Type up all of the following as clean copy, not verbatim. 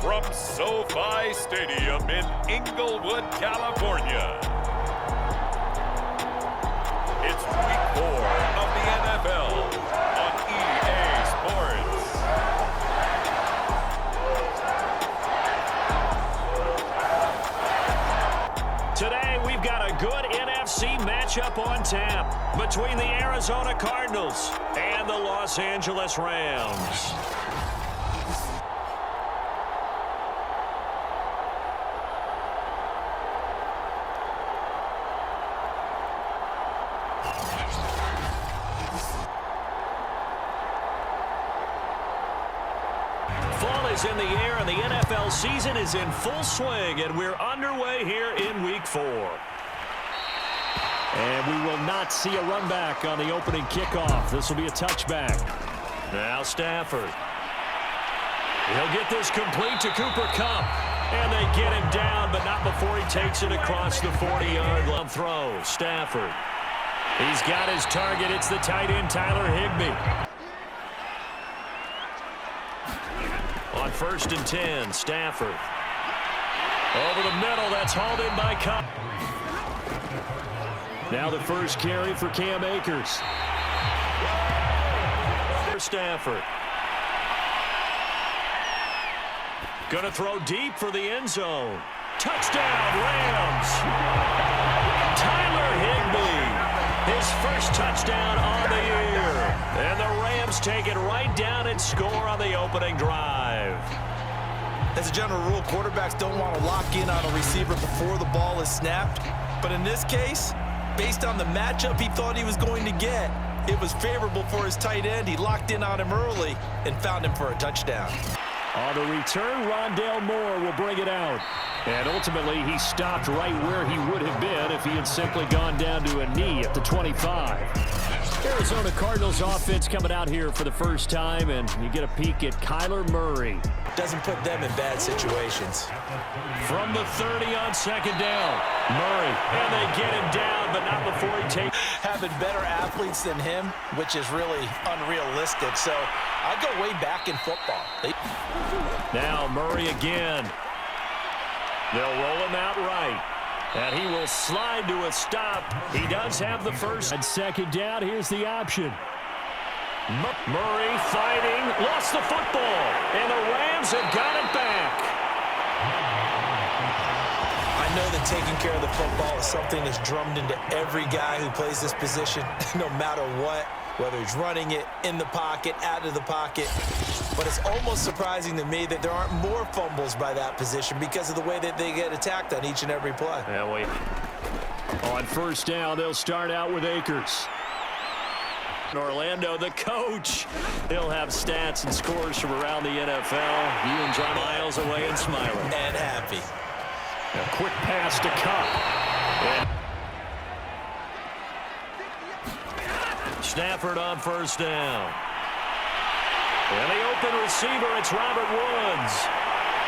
from SoFi Stadium in Inglewood, California. It's Week 4 of the NFL on EA Sports. Today, we've got a good NFC matchup on tap between the Arizona Cardinals and the Los Angeles Rams. Fall is in the air, and the NFL season is in full swing, and we're underway here in Week 4. And we will not see a run back on the opening kickoff. This will be a touchback. Now Stafford. He'll get this complete to Cooper Kupp. And they get him down, but not before he takes it across the 40-yard line. Throw. Stafford. He's got his target. It's the tight end, Tyler Higbee. On 1st and 10, Stafford. Over the middle, that's hauled in by Kupp. Now the first carry for Cam Akers. For Stafford. Gonna throw deep for the end zone. Touchdown, Rams! Tyler Higbee. His first touchdown on the year. And the Rams take it right down and score on the opening drive. As a general rule, quarterbacks don't want to lock in on a receiver before the ball is snapped. But in this case, based on the matchup he thought he was going to get, it was favorable for his tight end. He locked in on him early and found him for a touchdown. On the return, Rondale Moore will bring it out. And ultimately, he stopped right where he would have been if he had simply gone down to a knee at the 25. Arizona Cardinals offense coming out here for the first time, and you get a peek at Kyler Murray. Doesn't put them in bad situations. From the 30 on 2nd down, Murray, and they get him down, but not before he takes. Having better athletes than him, which is really unrealistic. So I go way back in football. Now Murray again. They'll roll him out right. And he will slide to a stop. He does have the first. And 2nd down, here's the option. Murray fighting, lost the football. And the Rams have got it back. I know that taking care of the football is something that's drummed into every guy who plays this position, no matter what, whether he's running it, in the pocket, out of the pocket. But it's almost surprising to me that there aren't more fumbles by that position because of the way that they get attacked on each and every play. Yeah, wait. On 1st down, they'll start out with Akers. Orlando, the coach. He'll have stats and scores from around the NFL. You and John miles away and smiling. And happy. A quick pass to Kupp. And Stafford on 1st down. And the open receiver, it's Robert Woods.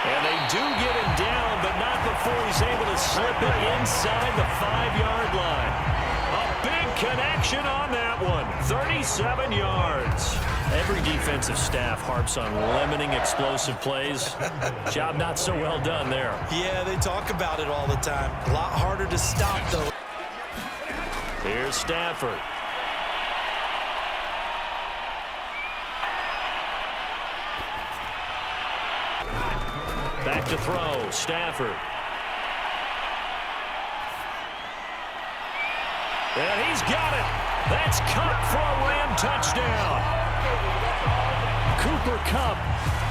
And they do get him down, but not before he's able to slip it inside the 5-yard line. A big connection on that one. 37 yards. Every defensive staff harps on limiting explosive plays. Job not so well done there. Yeah, they talk about it all the time. A lot harder to stop, though. Here's Stafford. Back to throw, Stafford. And he's got it. That's Kupp for a Ram touchdown. Cooper Kupp,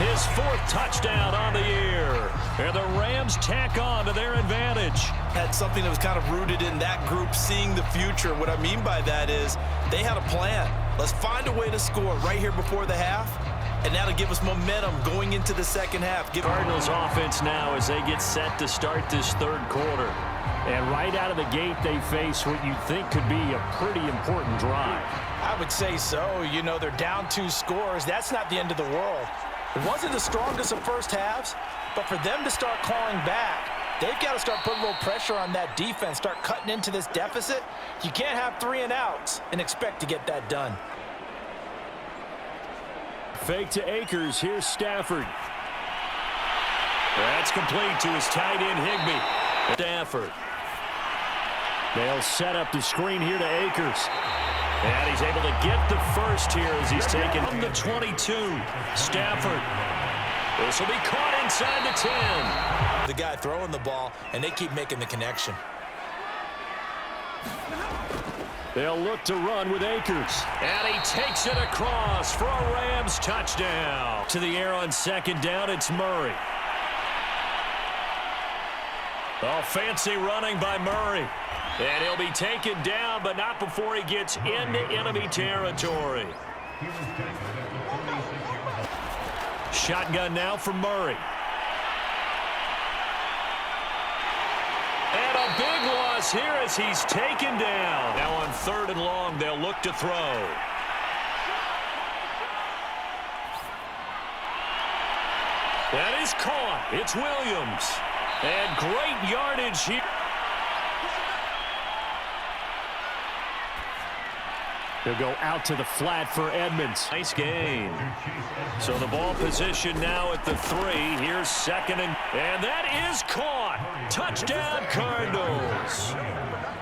his 4th touchdown on the year. And the Rams tack on to their advantage. Had something that was kind of rooted in that group seeing the future. What I mean by that is they had a plan. Let's find a way to score right here before the half. And that'll give us momentum going into the 2nd half. Cardinals offense now as they get set to start this 3rd quarter. And right out of the gate, they face what you think could be a pretty important drive. I would say so. You know, they're down 2 scores. That's not the end of the world. It wasn't the strongest of first halves, but for them to start clawing back, they've got to start putting a little pressure on that defense, start cutting into this deficit. You can't have 3 and outs and expect to get that done. Fake to Akers. Here's Stafford. That's complete to his tight end, Higbee. Stafford. They'll set up the screen here to Akers. And he's able to get the first here as he's taken from the 22. Stafford. This will be caught inside the 10. The guy throwing the ball, and they keep making the connection. They'll look to run with Akers. And he takes it across for a Rams touchdown. To the air on second down, it's Murray. Oh, fancy running by Murray. And he'll be taken down, but not before he gets into enemy territory. Shotgun now for Murray. And a big loss here as he's taken down. Now on 3rd and long, they'll look to throw. That is caught. It's Williams. And great yardage here. They'll go out to the flat for Edmonds. Nice gain. So the ball position now at the 3. Here's 2nd and that is caught. Touchdown Cardinals.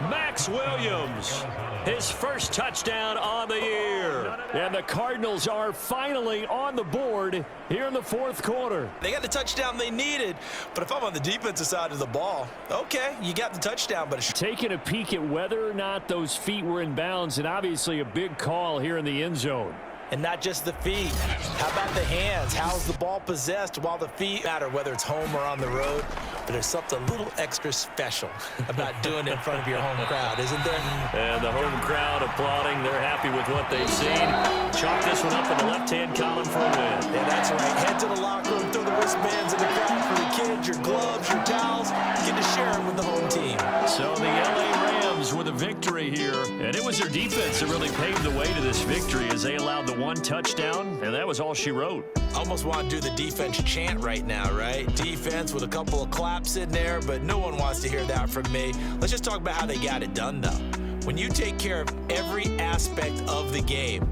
Max Williams, his first touchdown on the year. And the Cardinals are finally on the board here in the 4th quarter. They got the touchdown they needed, but if I'm on the defensive side of the ball, okay, you got the touchdown, but it's taking a peek at whether or not those feet were in bounds, and obviously a big call here in the end zone. And not just the feet. How about the hands? How's the ball possessed while the feet matter, whether it's home or on the road? But there's something a little extra special about doing it in front of your home crowd, isn't there? And the home crowd applauding. They're happy with what they've seen. Chalk this one up in the left-hand column for a win. Yeah, that's right. Head to the locker room, throw the wristbands in the crowd for the kids, your gloves, your towels. Get to share it with the home team. So the LA Rams with a victory here. And it was their defense that really paved the way to this victory as they allowed the 1 touchdown, and that was all she wrote. Almost want to do the defense chant right now, right? Defense with a couple of claps in there, but no one wants to hear that from me. Let's just talk about how they got it done, though. When you take care of every aspect of the game,